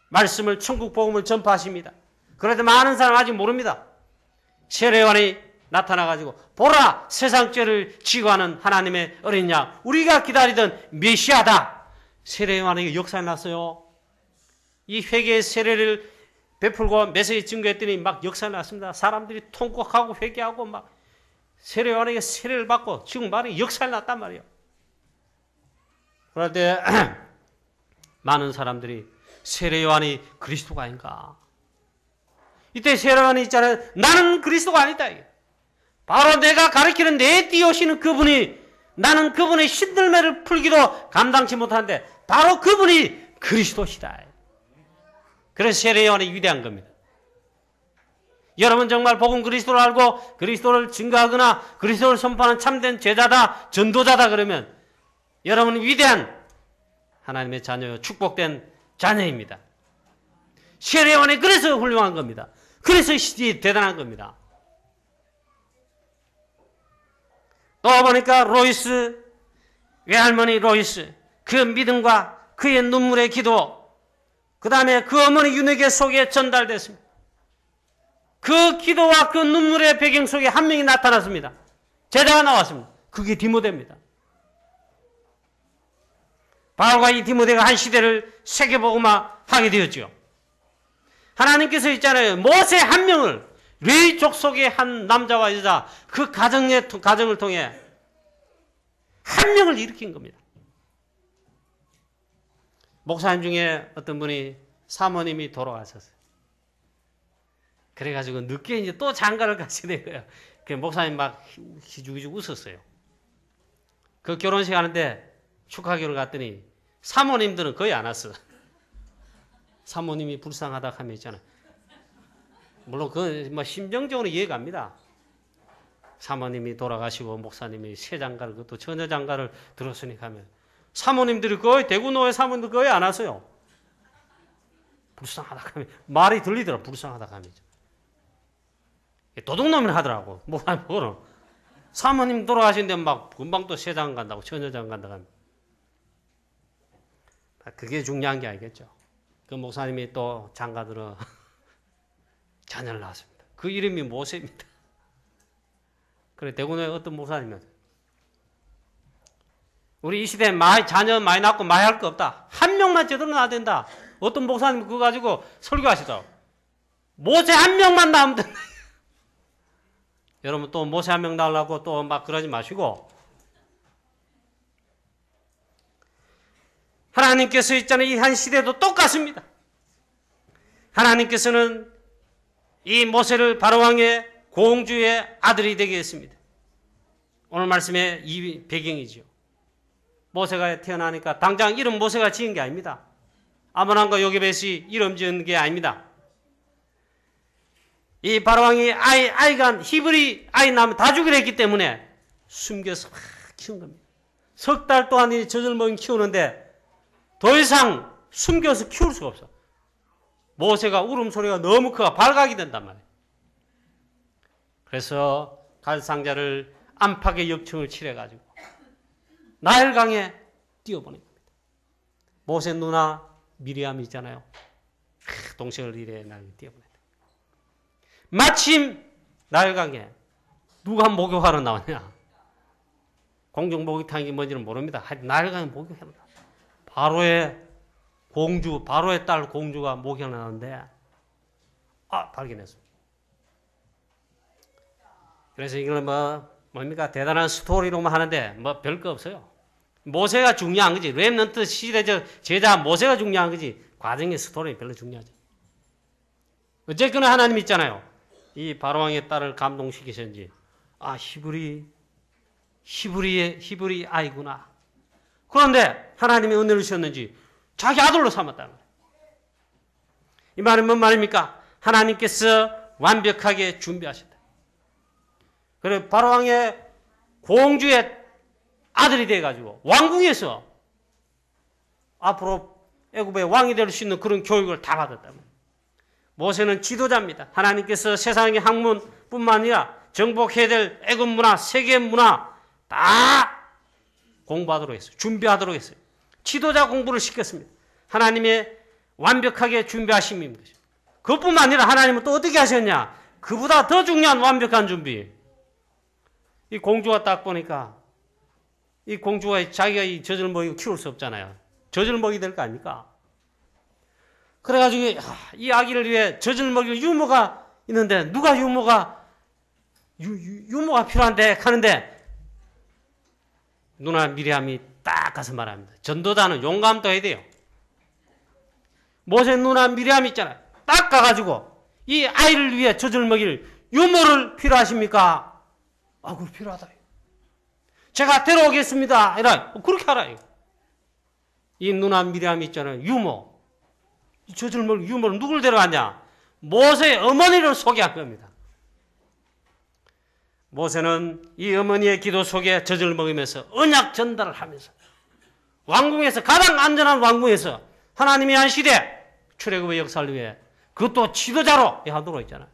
Speaker 1: 말씀을, 천국 복음을 전파하십니다. 그런데 많은 사람 아직 모릅니다. 세례 요한이 나타나가지고 보라, 세상 죄를 지고 하는 하나님의 어린 양, 우리가 기다리던 메시아다. 세례 요한에게 역사가 났어요. 이 회개의 세례를 베풀고 메시지 증거했더니 막 역사가 났습니다. 사람들이 통곡하고 회개하고 막 세례 요한에게 세례를 받고 지금 말이 역사가 났단 말이에요. 그럴 때 많은 사람들이 세례 요한이 그리스도가 아닌가. 이때 세례 요한이 있잖아요. 나는 그리스도가 아니다. 바로 내가 가르치는 내 뒤에 오시는 그분이, 나는 그분의 신들매를 풀기도 감당치 못하는데 바로 그분이 그리스도시다. 그래서 세례 요한이 위대한 겁니다. 여러분 정말 복음 그리스도를 알고 그리스도를 증거하거나 그리스도를 선포하는 참된 제자다, 전도자다 그러면 여러분은 위대한 하나님의 자녀요, 축복된 자녀입니다. 세례 요한이 그래서 훌륭한 겁니다. 그래서 시대에 대단한 겁니다. 또 보니까 로이스, 외할머니 로이스, 그 믿음과 그의 눈물의 기도, 그 다음에 그 어머니 윤회계 속에 전달됐습니다. 그 기도와 그 눈물의 배경 속에 한 명이 나타났습니다. 제자가 나왔습니다. 그게 디모데입니다. 바울과 이 디모데가 한 시대를 세계복음화하게 되었죠. 하나님께서 있잖아요. 모세 한 명을, 레위 족속의 한 남자와 여자, 그 가정을 통해 한 명을 일으킨 겁니다. 목사님 중에 어떤 분이 사모님이 돌아가셨어요. 그래가지고 늦게 이제 또 장가를 가시게 된 거예요. 그 목사님 막 희죽희죽 웃었어요. 그 결혼식 하는데 축하기를 갔더니 사모님들은 거의 안 왔어. 사모님이 불쌍하다 하면 있잖아요. 물론 그 뭐 심정적으로 이해갑니다. 사모님이 돌아가시고 목사님이 새 장가를, 그것도 처녀 장가를 들었으니까 하면 사모님들이 거의 대구노회 사모님들 거의 안 하세요. 불쌍하다 하면 말이 들리더라. 불쌍하다 하면 도둑놈이 하더라고. 뭐는 사모님 돌아가신데 막 금방 또 새 장가 간다고 처녀 장가 간다고 하면 그게 중요한 게 아니겠죠. 그 목사님이 또 장가 들어 자녀를 낳았습니다. 그 이름이 모세입니다. 그래, 대구노회 어떤 목사님이었어요. 우리 이 시대에 자녀 많이 낳고 많이 할 거 없다. 한 명만 제대로 낳아야 된다. 어떤 목사님이 그거 가지고 설교하시더라고. 모세 한 명만 낳으면 된다. 여러분 또 모세 한 명 낳으려고 또 막 그러지 마시고, 하나님께서 있잖아요. 이 한 시대도 똑같습니다. 하나님께서는 이 모세를 바로왕의 공주의 아들이 되게 했습니다. 오늘 말씀의 이 배경이지요. 모세가 태어나니까 당장 이름 모세가 지은 게 아닙니다. 아브라함과 요게벳이 이름 지은 게 아닙니다. 이 바로왕이 아이가 히브리 아이 낳으면 다 죽이려 했기 때문에 숨겨서 막 키운 겁니다. 석 달 동안 이 젖을먹이 키우는데 더 이상 숨겨서 키울 수가 없어. 모세가 울음소리가 너무 커가 발각이 된단 말이에요. 그래서 갈상자를 안팎의 역청을 칠해가지고 나일강에 띄워보낸 겁니다. 모세 누나 미리암이 있잖아요. 동생을 이래 나를 띄워보냈다. 마침 나일강에 누가 목욕하러 나왔냐. 공중 목욕탕이 뭔지는 모릅니다. 나일강에 목욕하러 나왔다. 바로의 공주, 바로의 딸 공주가 목욕을 나왔는데 발견했습니다. 그래서 이걸 뭡니까? 대단한 스토리로만 하는데 뭐 별거 없어요. 모세가 중요한 거지. 렘넌트 시대적 제자 모세가 중요한 거지. 과정의 스토리 별로 중요하지. 어쨌거나 하나님 있잖아요. 이 바로왕의 딸을 감동시키셨는지 히브리 아이구나. 그런데 하나님이 은혜를 주셨는지 자기 아들로 삼았다는 거예요. 이 말은 뭔 말입니까? 하나님께서 완벽하게 준비하셨다. 그래 바로왕의 공주의 아들이 돼가지고 왕궁에서 앞으로 애굽의 왕이 될 수 있는 그런 교육을 다 받았다면 모세는 지도자입니다. 하나님께서 세상의 학문뿐만 아니라 정복해야 될 애굽 문화, 세계 문화 다 공부하도록 했어요. 준비하도록 했어요. 지도자 공부를 시켰습니다. 하나님의 완벽하게 준비하심입니다. 그것뿐만 아니라 하나님은 또 어떻게 하셨냐? 그보다 더 중요한 완벽한 준비. 이 공주가 딱 보니까 이 공주가 자기가 이 젖을 먹이고 키울 수 없잖아요. 젖을 먹이 될 거 아닙니까? 그래가지고 이 아기를 위해 젖을 먹일 유모가 있는데 누가 유모가 필요한데 하는데 누나 미리암이 딱 가서 말합니다. 전도자는 용감도 해야 돼요. 모세 누나 미리암 있잖아요. 딱 가가지고 이 아이를 위해 젖을 먹일 유모를 필요하십니까? 그거 필요하다. 제가 데려오겠습니다. 이라 그렇게 하라. 이 누나 미리암 있잖아요. 유모. 젖을 먹일 유모를 누굴 데려왔냐? 모세의 어머니를 소개한 겁니다. 모세는 이 어머니의 기도 속에 젖을 먹으면서 언약 전달을 하면서 왕궁에서 가장 안전한 왕궁에서 하나님이 한 시대 출애굽의 역사를 위해 그것도 지도자로 하도록 있잖아요.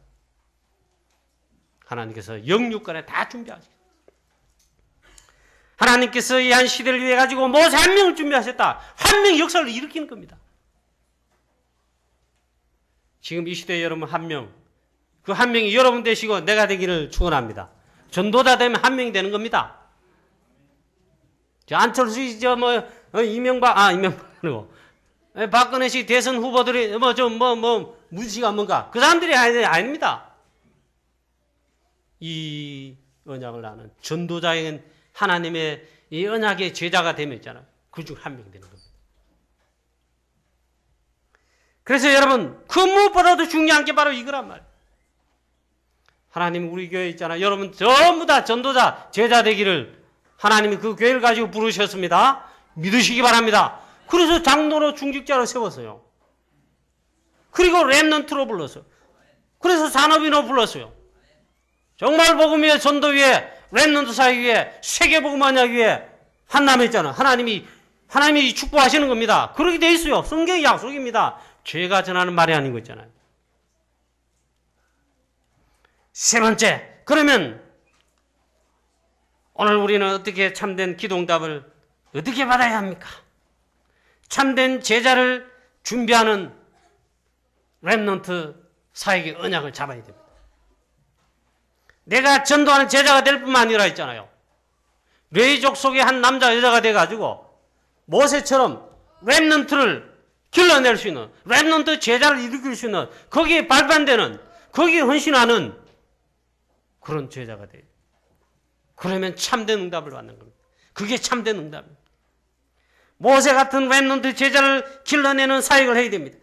Speaker 1: 하나님께서 영육간에 다 준비하셨어요. 하나님께서 이 한 시대를 위해 가지고 모세 한 명을 준비하셨다. 한 명의 역사를 일으키는 겁니다. 지금 이 시대에 여러분 한 명, 그 한 명이 여러분 되시고 내가 되기를 축원합니다. 전도자 되면 한 명이 되는 겁니다. 안철수 씨, 이명박 그리고 박근혜 씨 대선 후보들이 무시가 뭔가 그 사람들이 아닙니다. 이 언약을 아는 전도자인 하나님의 이 언약의 제자가 되면 있잖아요. 그 중 한 명이 되는 겁니다. 그래서 여러분 그 무엇보다도 중요한 게 바로 이거란 말이에요. 하나님 우리 교회 있잖아요. 여러분 전부 다 전도자 제자 되기를 하나님이 그 교회를 가지고 부르셨습니다. 믿으시기 바랍니다. 그래서 장로로 중직자로 세웠어요. 그리고 렘넌트로 불렀어요. 그래서 산업인으로 불렀어요. 정말 복음 위에, 전도 위에, 렘넌트 사역 위에, 세계 복음 언약 위에 한남했잖아. 하나님이 축복하시는 겁니다. 그렇게 돼 있어요. 성경의 약속입니다. 죄가 전하는 말이 아닌 거 있잖아요. 세 번째, 그러면 오늘 우리는 어떻게 참된 기도응답을 어떻게 받아야 합니까? 참된 제자를 준비하는 렘넌트 사역의 언약을 잡아야 됩니다. 내가 전도하는 제자가 될 뿐만 아니라 있잖아요. 레위족 속의 한 남자 여자가 돼가지고 모세처럼 렘넌트를 길러낼 수 있는, 렘넌트 제자를 일으킬 수 있는, 거기에 발판되는, 거기에 헌신하는 그런 제자가 돼요. 그러면 참된 응답을 받는 겁니다. 그게 참된 응답입니다. 모세 같은 렘넌트 제자를 길러내는 사역을 해야 됩니다.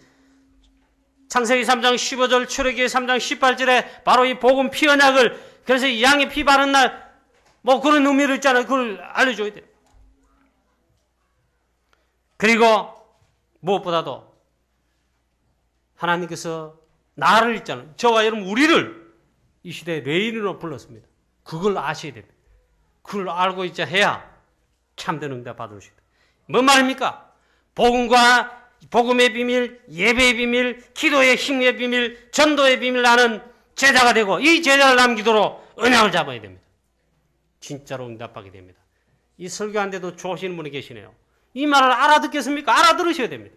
Speaker 1: 창세기 3장 15절, 출애굽기 3장 18절에 바로 이 복음 피 언약을, 그래서 이 양의 피 바른 날, 뭐 그런 의미를 있잖아요. 그걸 알려줘야 돼요. 그리고 무엇보다도 하나님께서 나를 있잖아요. 저와 여러분 우리를 이 시대의 레인으로 불렀습니다. 그걸 아셔야 됩니다. 그걸 알고 있자 해야 참된 응답 받을 수 있다. 뭔 말입니까? 복음의 비밀, 예배의 비밀, 기도의 힘의 비밀, 전도의 비밀 아는 제자가 되고 이 제자를 남기도록 언약을 잡아야 됩니다. 진짜로 응답하게 됩니다. 이 설교하는데도 좋으시는 분이 계시네요. 이 말을 알아듣겠습니까? 알아들으셔야 됩니다.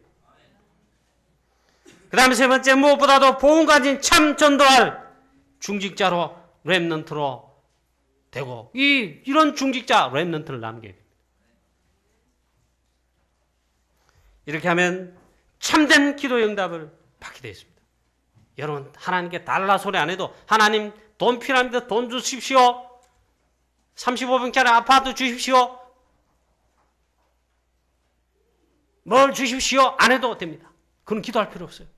Speaker 1: 그 다음에 세 번째, 무엇보다도 복음 가진 참 전도할 중직자로 렘넌트로 되고 이런 중직자 렘넌트를 남겨야 됩니다. 이렇게 하면 참된 기도의 응답을 받게 되어 있습니다. 여러분 하나님께 달라 소리 안 해도 하나님 돈 필요합니다. 돈 주십시오. 35평짜리 아파트 주십시오. 뭘 주십시오. 안 해도 됩니다. 그건 기도할 필요 없어요.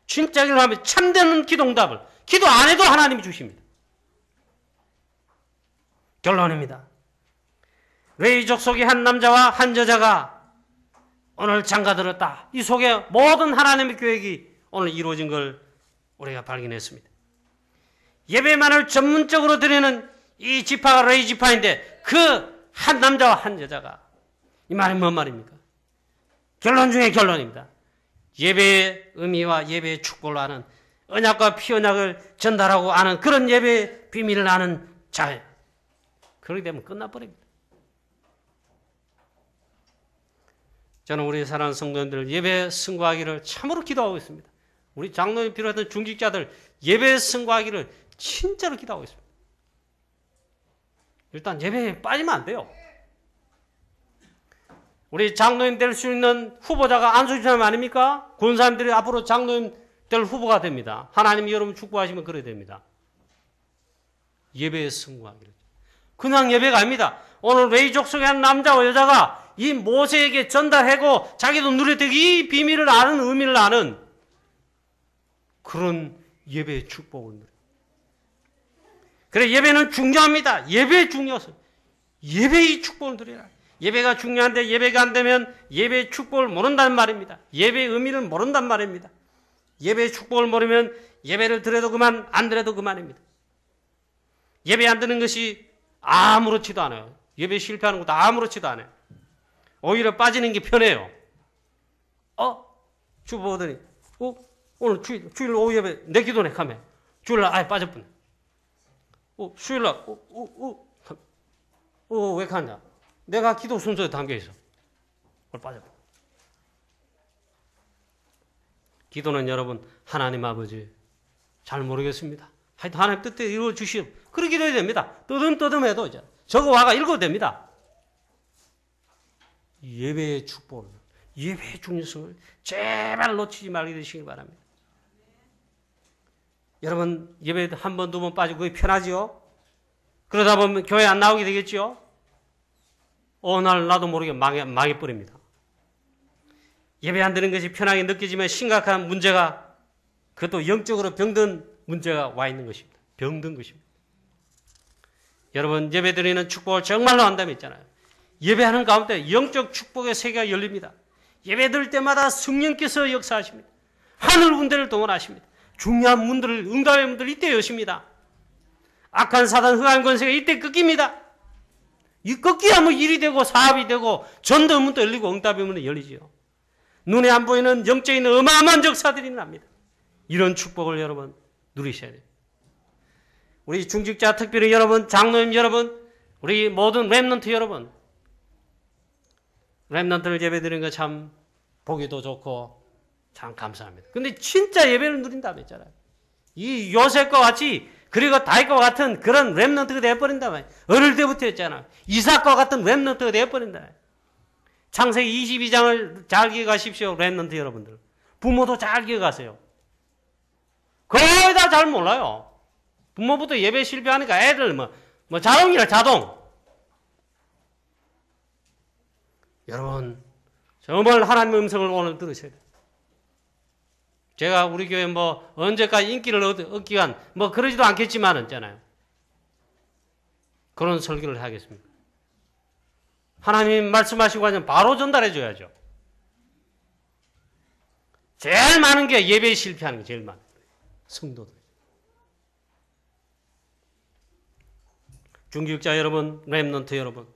Speaker 1: 진짜 기도하면 참된 기도 응답을 기도 안 해도 하나님이 주십니다. 결론입니다. 레위족 속의 한 남자와 한 여자가 오늘 장가들었다. 이 속에 모든 하나님의 계획이 오늘 이루어진 걸 우리가 발견했습니다. 예배만을 전문적으로 드리는 이 지파가 레위 지파인데 그 한 남자와 한 여자가 이 말이 뭔 말입니까? 결론 중에 결론입니다. 예배의 의미와 예배의 축복을 아는 언약과 피언약을 전달하고 아는 그런 예배의 비밀을 아는 자예요. 그렇게 되면 끝나버립니다. 저는 우리 사랑하는 성도님들 예배 승거하기를 참으로 기도하고 있습니다. 우리 장로님 비롯한 중직자들 예배 승거하기를 진짜로 기도하고 있습니다. 일단 예배에 빠지면 안 돼요. 우리 장로님 될 수 있는 후보자가 안수진 사람 아닙니까? 권사님들이 앞으로 장로님 될 후보가 됩니다. 하나님이 여러분 축복하시면 그래야 됩니다. 예배에 승거하기를. 그냥 예배가 아닙니다. 오늘 레위족 속의 한 남자와 여자가 이 모세에게 전달하고 자기도 누려되고 이 비밀을 아는 의미를 아는 그런 예배의 축복을 누려요. 그래 예배는 중요합니다. 예배 중요해서 예배의 축복을 누리라. 예배가 중요한데 예배가 안 되면 예배의 축복을 모른다는 말입니다. 예배의 의미를 모른단 말입니다. 예배의 축복을 모르면 예배를 드려도 그만 안 드려도 그만입니다. 예배 안 드는 것이 아무렇지도 않아요. 예배 실패하는 것도 아무렇지도 않아요. 오히려 빠지는 게 편해요. 주보 보더니 오늘 주일 오후 예배 내 기도네 하면 주일날 아예 빠졌구나. 수요일날 왜 가냐? 내가 기도 순서에 담겨있어. 그걸 빠졌다. 기도는 여러분 하나님 아버지 잘 모르겠습니다. 하여튼 하나님 뜻대로 이루어 주시오. 그렇게 기도해야 됩니다. 떠듬떠듬해도 이제 저거 와가 읽어도 됩니다. 예배의 축복을, 예배의 중요성을 제발 놓치지 말게 되시길 바랍니다. 여러분 예배 한 번, 두 번 빠지고 그게 편하지요? 그러다 보면 교회 안 나오게 되겠지요? 어느 날 나도 모르게 망해버립니다. 예배 안 드는 것이 편하게 느껴지면 심각한 문제가 그것도 영적으로 병든 문제가 와 있는 것입니다. 병든 것입니다. 여러분 예배 드리는 축복을 정말로 한다면 있잖아요. 예배하는 가운데 영적 축복의 세계가 열립니다. 예배 드릴 때마다 성령께서 역사하십니다. 하늘 군대를 동원하십니다. 중요한 문들을 응답의 문들을 이때 여십니다. 악한 사단 흑암 권세가 이때 꺾입니다. 이 꺾여야 뭐 일이 되고 사업이 되고 전도 문도 열리고 응답의 문이 열리지요. 눈에 안 보이는 영적인 어마어마한 역사들이 납니다. 이런 축복을 여러분 누리셔야 돼요. 우리 중직자 특별히 여러분, 장로님 여러분, 우리 모든 렘넌트 여러분, 렘넌트를 예배드리는 거 참 보기도 좋고 참 감사합니다. 근데 진짜 예배를 누린다고 했잖아요. 이 요셉과 같이 그리고 다윗과 같은 그런 렘넌트가 되어버린다 말이에요. 어릴 때부터 했잖아요. 이삭과 같은 렘넌트가 되어버린다. 창세기 22장을 잘 기억하십시오. 렘넌트 여러분들. 부모도 잘 기억하세요. 거의 다 잘 몰라요. 부모부터 예배 실패하니까 애들 뭐 자동이라 자동. 여러분 정말 하나님의 음성을 오늘 들으셔야 돼요. 제가 우리 교회 뭐 언제까지 인기를 얻기 위한 뭐 그러지도 않겠지만 있잖아요. 그런 설교를 하겠습니다. 하나님 말씀하시고 하면 바로 전달해 줘야죠. 제일 많은 게 예배에 실패하는 게 제일 많아요. 성도들. 중직자 여러분, 렘넌트 여러분,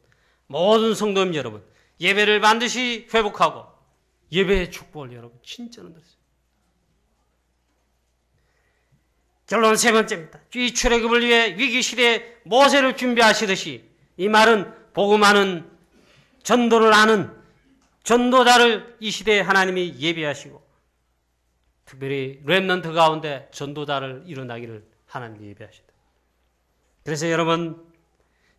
Speaker 1: 모든 성도님 여러분, 예배를 반드시 회복하고 예배의 축복을 여러분 진짜로 누리세요. 결론 세 번째입니다. 이 출애굽을 위해 위기시대에 모세를 준비하시듯이 이 말은 복음하는 전도를 아는 전도자를 이 시대에 하나님이 예비하시고 특별히 렘넌트 가운데 전도자를 일어나기를 하나님이 예비하시다. 그래서 여러분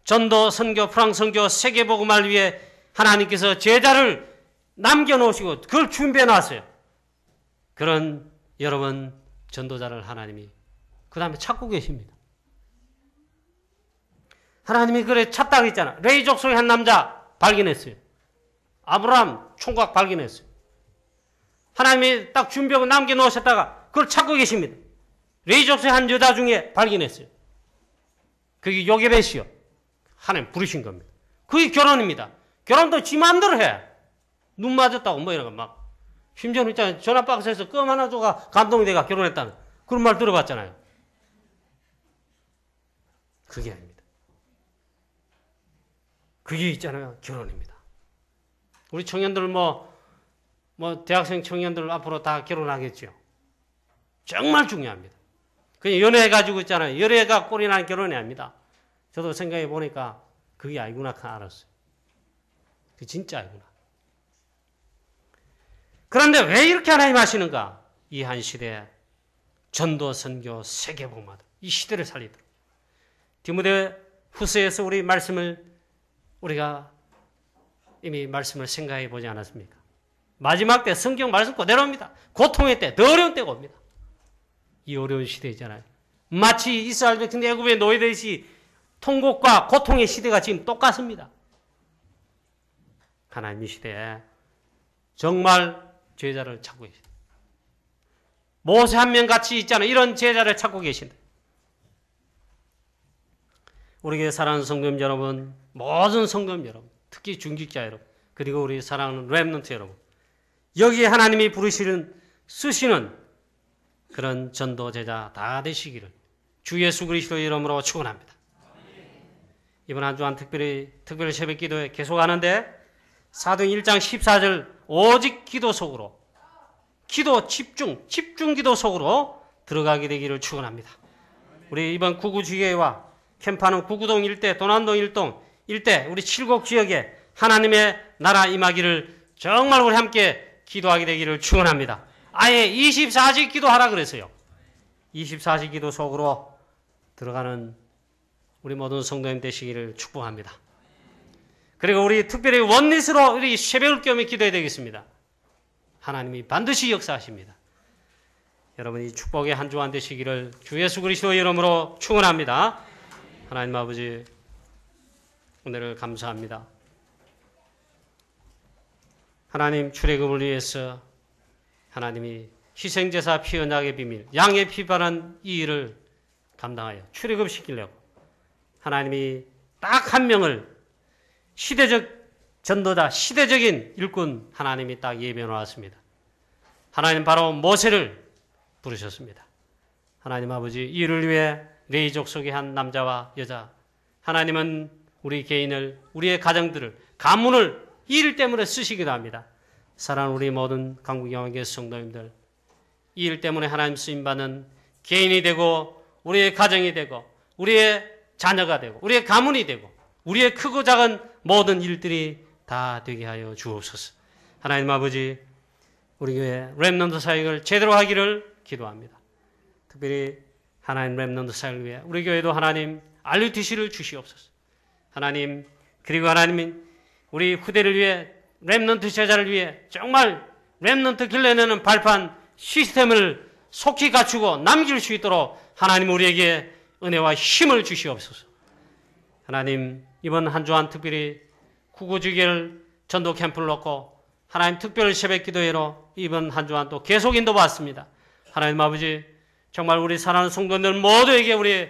Speaker 1: 전도, 선교, 프랑스 선교, 세계복음을 위해 하나님께서 제자를 남겨놓으시고 그걸 준비해놨어요. 그런 여러분 전도자를 하나님이 그 다음에 찾고 계십니다. 하나님이 그래 찾다고 했잖아. 레위 족속의 한 남자 발견했어요. 아브라함 총각 발견했어요. 하나님이 딱 준비하고 남겨놓으셨다가 그걸 찾고 계십니다. 레위 족속의 한 여자 중에 발견했어요. 그게 요게벳이요. 하나님 부르신 겁니다. 그게 결혼입니다. 결혼도 지 마음대로 해. 눈 맞았다고 뭐 이런 거 막. 심지어는 있잖아요. 전화박스에서 껌 하나 줘가 감동이 돼가 결혼했다는 그런 말 들어봤잖아요. 그게 아닙니다. 그게 있잖아요. 결혼입니다. 우리 청년들 뭐 대학생 청년들 앞으로 다 결혼하겠죠. 정말 중요합니다. 그냥 연애해가지고 있잖아요. 연애가 꼴이 나는 결혼이 아닙니다. 저도 생각해 보니까 그게 아니구나 알았어요. 그게 진짜 아니구나. 그런데 왜 이렇게 하나님 하시는가? 이 한 시대에 전도, 선교, 세계복음하다. 이 시대를 살리도록. 디모데 후서에서 우리가 이미 말씀을 생각해 보지 않았습니까? 마지막 때 성경 말씀 그대로입니다. 고통의 때, 더 어려운 때가 옵니다. 이 어려운 시대잖아요. 마치 이스라엘 백성 애굽에 노예되듯이 통곡과 고통의 시대가 지금 똑같습니다. 하나님 이 시대에 정말 제자를 찾고 계신다. 모세 한 명 같이 있잖아요. 이런 제자를 찾고 계신다. 우리 교회 사랑하는 성도님 여러분, 모든 성도님 여러분, 특히 중직자 여러분, 그리고 우리 사랑하는 렘넌트 여러분, 여기에 하나님이 쓰시는 그런 전도 제자 다 되시기를 주 예수 그리스도의 이름으로 축원합니다. 이번 한 주간 특별히 새벽 기도에 계속하는데 사도행 1장 14절 오직 기도 속으로 집중 기도 속으로 들어가게 되기를 축원합니다. 우리 이번 구구지교회와 캠파는 구구동 일대, 도난동 일대 우리 7곡 지역에 하나님의 나라 임하기를 정말 우리 함께 기도하게 되기를 축원합니다. 아예 24시 기도하라 그랬어요. 24시 기도 속으로 들어가는 우리 모든 성도님 되시기를 축복합니다. 그리고 우리 특별히 원릿으로 우리 새벽을 깨우며 기도해야 되겠습니다. 하나님이 반드시 역사하십니다. 여러분 이 축복의 한 주간 되시기를 주 예수 그리스도의 이름으로 축원합니다. 하나님 아버지 오늘을 감사합니다. 하나님 출애굽을 위해서 하나님이 희생제사 피 언약의 비밀 양의 피 바른 이 일을 감당하여 출애굽시키려고 하나님이 딱 한 명을 시대적 전도자, 시대적인 일꾼 하나님이 딱 예비해 놓았습니다. 하나님 바로 모세를 부르셨습니다. 하나님 아버지 이 일을 위해 레위 족속의 한 남자와 여자, 하나님은 우리 개인을, 우리의 가정들을, 가문을 이 일 때문에 쓰시기도 합니다. 사랑하는 우리 모든 강구경학의 성도님들, 이 일 때문에 하나님 쓰임받는 개인이 되고 우리의 가정이 되고 우리의 자녀가 되고 우리의 가문이 되고 우리의 크고 작은 모든 일들이 다 되게 하여 주옵소서. 하나님 아버지, 우리 교회 렘넌트 사역을 제대로 하기를 기도합니다. 특별히 하나님 렘넌트 사역을 위해 우리 교회도 하나님 RUTC를 주시옵소서. 하나님, 그리고 하나님은 우리 후대를 위해 렘넌트 제자를 위해 정말 렘넌트 길러내는 발판 시스템을 속히 갖추고 남길 수 있도록 하나님 우리에게 은혜와 힘을 주시옵소서. 하나님, 이번 한 주간 특별히 구구주기를 전도 캠프를 놓고 하나님 특별 새벽 기도회로 이번 한 주간 또 계속 인도받습니다. 하나님 아버지, 정말 우리 사랑하는 성도들 모두에게 우리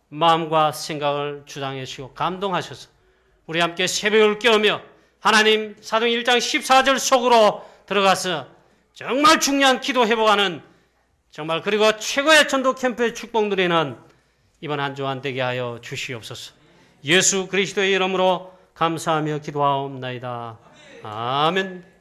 Speaker 1: 마음과 생각을 주장해 주시고 감동하셔서 우리 함께 새벽을 깨우며 하나님 사도행 1장 14절 속으로 들어가서 정말 중요한 기도 회복하는 정말 그리고 최고의 전도 캠프의 축복 누리는 이번 한 주간 되게 하여 주시옵소서. 예수 그리스도의 이름으로 감사하며 기도하옵나이다. 아멘.